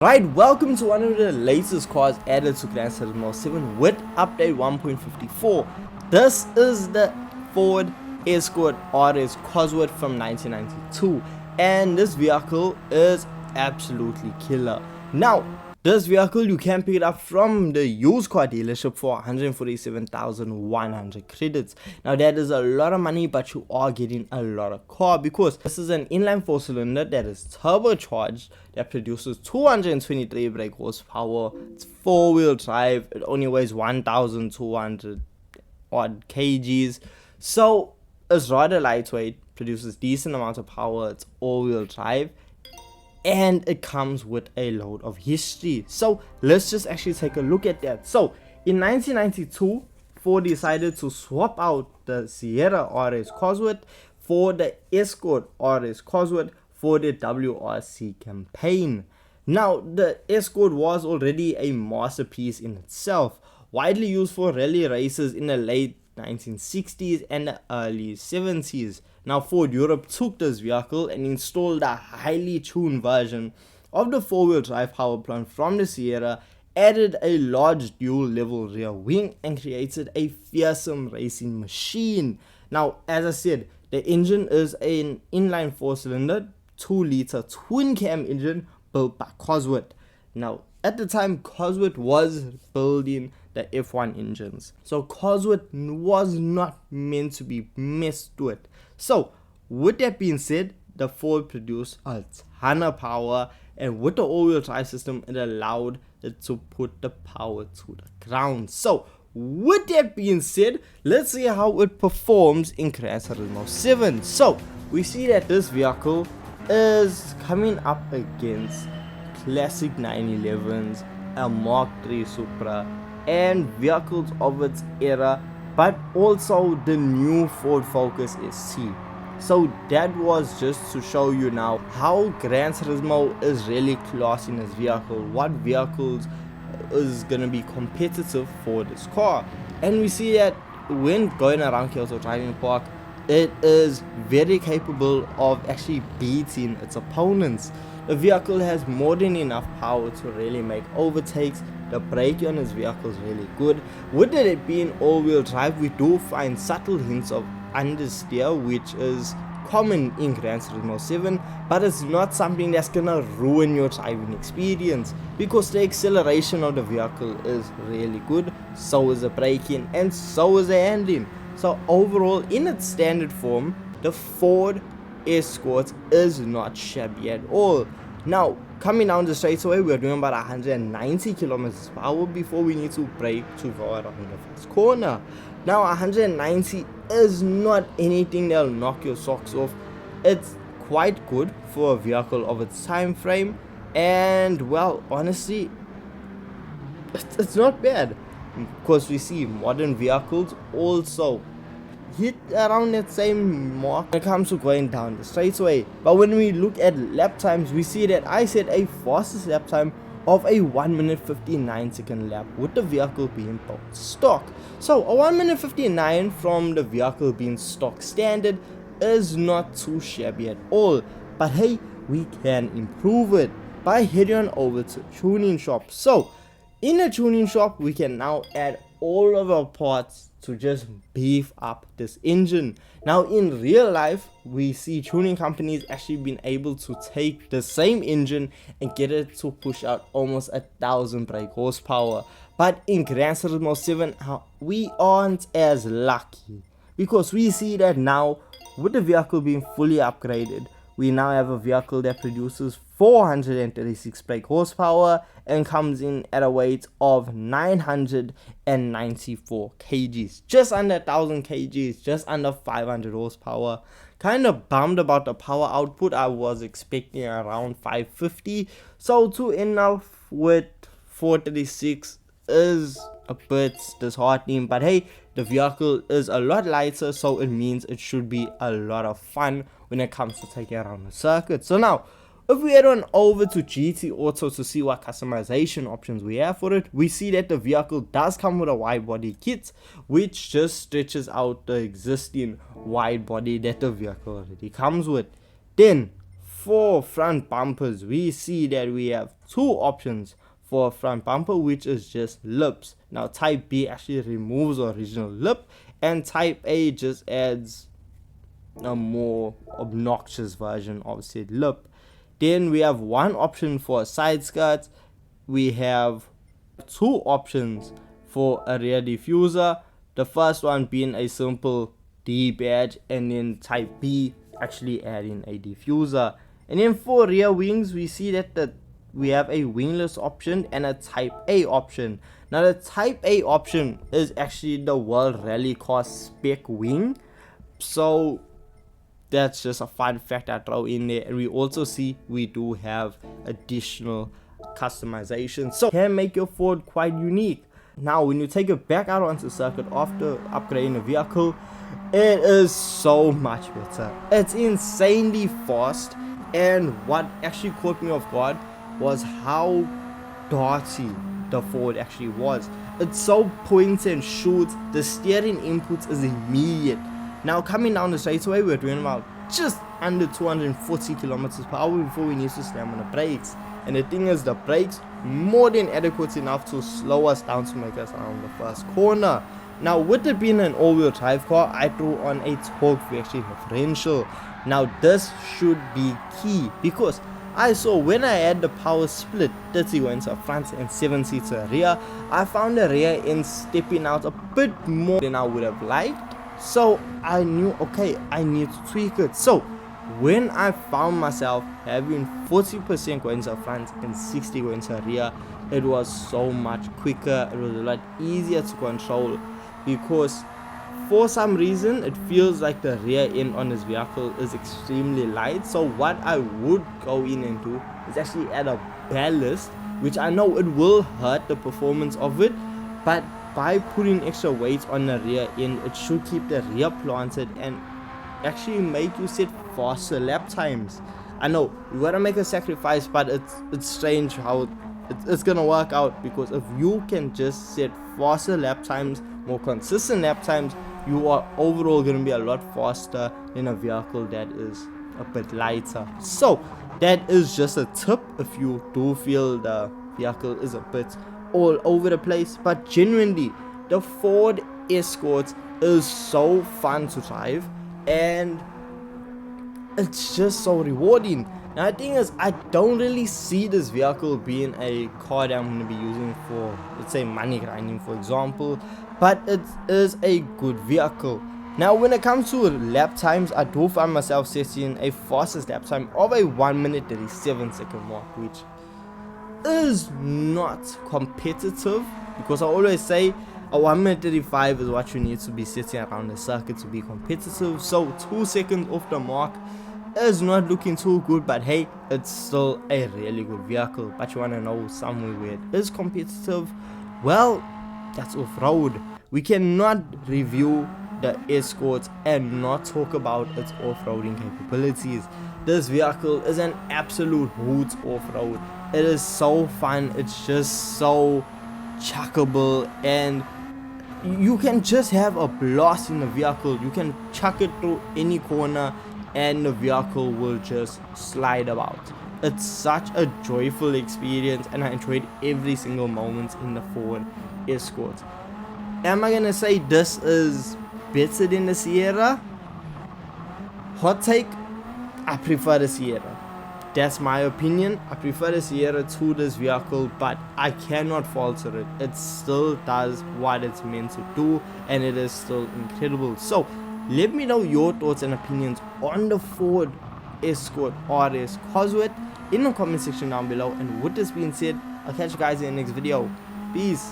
Right, welcome to one of the latest cars added to Gran Turismo 7 with update 1.54. This is the Ford Escort RS Cosworth from 1992, and this vehicle is absolutely killer. Now, this vehicle you can pick it up from the used car dealership for 147,100 credits. Now that is a lot of money, but you are getting a lot of car because this is an inline 4-cylinder that is turbocharged, that produces 223 brake horsepower. It's 4-wheel drive. It only weighs 1,200 odd kgs, so it's rather lightweight, produces decent amount of power. It's all-wheel drive, and it comes with a load of history. So let's just actually take a look at that. So in 1992, Ford decided to swap out the Sierra RS Cosworth for the Escort RS Cosworth for the WRC campaign. Now the Escort was already a masterpiece in itself, widely used for rally races in the late 1960s and the early 70s. Now Ford Europe took this vehicle and installed a highly tuned version of the 4-wheel drive power plant from the Sierra, added a large dual level rear wing, and created a fearsome racing machine. Now, as I said, the engine is an inline 4-cylinder 2-liter twin cam engine built by Cosworth. Now at the time, Cosworth was building the F1 engines, so Cosworth was not meant to be messed with. So with that being said, the Ford produced a ton of power, and with the all-wheel drive system, it allowed it to put the power to the ground. So with that being said, let's see how it performs in Gran Turismo 7. So we see that this vehicle is coming up against classic 911s, a Mark III Supra, and vehicles of its era, but also the new Ford Focus ST. So that was just to show you now how Gran Turismo is really classing this vehicle, what vehicles is gonna be competitive for this car. And we see that when going around Kyoto Driving Park, it is very capable of actually beating its opponents. The vehicle has more than enough power to really make overtakes. The braking on this vehicle is really good. With it being all-wheel drive, we do find subtle hints of understeer, which is common in Gran Turismo 7, but it's not something that's gonna ruin your driving experience because the acceleration of the vehicle is really good, so is the braking, and so is the handling. So overall, in its standard form, the Ford Escort is not shabby at all. Now coming down the straightaway, we're doing about 190 kilometers per hour before we need to brake to go around the first corner. Now 190 is not anything that'll knock your socks off. It's quite good for a vehicle of its time frame, and well, honestly, it's not bad. Of course, we see modern vehicles also hit around that same mark when it comes to going down the straightaway. But when we look at lap times, we see that I set a fastest lap time of a 1 minute 59 second lap with the vehicle being built stock. So a 1 minute 59 from the vehicle being stock standard is not too shabby at all. But hey, we can improve it by heading on over to tuning shop. So in the tuning shop, we can now add all of our parts to just beef up this engine. Now in real life, we see tuning companies actually being able to take the same engine and get it to push out almost 1,000 brake horsepower. But in Gran Turismo 7, we aren't as lucky because we see that now with the vehicle being fully upgraded, we now have a vehicle that produces 436 brake horsepower and comes in at a weight of 994 kgs, just under 1,000 kgs, just under 500 horsepower. Kind of bummed about the power output. I was expecting around 550, so to end off with 436 is a bit disheartening, but hey, the vehicle is a lot lighter, so it means it should be a lot of fun when it comes to taking around the circuit. So now, if we head on over to GT Auto to see what customization options we have for it, we see that the vehicle does come with a wide body kit, which just stretches out the existing wide body that the vehicle already comes with. Then For front bumpers, we see that we have two options for a front bumper, which is just lips. Now type B actually removes the original lip, and type A just adds a more obnoxious version of said lip. Then we have one option for a side skirt. We have two options for a rear diffuser. The first one being a simple D badge, and then type B actually adding a diffuser. And then for rear wings, we see that we have a wingless option and a type A option. Now the type A option is actually the World Rally Car spec wing, so that's just a fun fact I throw in there. And we also see we do have additional customization, so can make your Ford quite unique. Now when you take it back out onto circuit after upgrading the vehicle, it is so much better. It's insanely fast, and what actually caught me off guard was how darty the Ford actually was. It's so point and shoot. The steering input is immediate. Now coming down the straightaway, we're doing about just under 240 kilometers per hour before we need to slam on the brakes. And the thing is, the brakes more than adequate enough to slow us down to make us around the first corner. Now with it being an all-wheel drive car, I threw on a torque reaction differential. Now this should be key, because I saw when I had the power split 30 went to front and 70 to rear, I found the rear end stepping out a bit more than I would have liked. So I knew, okay, I need to tweak it. So when I found myself having 40% going to front and 60 going to rear, it was so much quicker. It was a lot easier to control, because for some reason it feels like the rear end on this vehicle is extremely light. So what I would go in and do is actually add a ballast, which I know it will hurt the performance of it, but by putting extra weight on the rear end, it should keep the rear planted and actually make you set faster lap times. I know you gotta make a sacrifice, but it's strange how it's gonna work out, because if you can just set faster lap times, more consistent lap times, you are overall gonna be a lot faster than a vehicle that is a bit lighter. So that is just a tip if you do feel the vehicle is a bit all over the place. But genuinely, the Ford Escort is so fun to drive, and it's just so rewarding. Now the thing is, I don't really see this vehicle being a car that I'm going to be using for, let's say, money grinding, for example, but it is a good vehicle. Now when it comes to lap times, I do find myself setting a fastest lap time of a 1 minute 37 second mark, which is not competitive, because I always say a 1 minute 35 is what you need to be sitting around the circuit to be competitive. So 2 seconds off the mark is not looking too good, but hey, it's still a really good vehicle. But you want to know somewhere where it is competitive? Well, that's off-road. We cannot review the Escort and not talk about its off-roading capabilities. This vehicle is an absolute hoot off-road. It is so fun, it's just so chuckable, and you can just have a blast in the vehicle. You can chuck it through any corner and the vehicle will just slide about. It's such a joyful experience, and I enjoyed every single moment in the Ford Escort. Am I gonna say this is better than the Sierra? Hot take, I prefer the Sierra. That's my opinion. I prefer the Sierra to this vehicle, but I cannot falter it. It still does what it's meant to do, and it is still incredible. So let me know your thoughts and opinions on the Ford Escort RS Cosworth in the comment section down below. And with this being said, I'll catch you guys in the next video. Peace.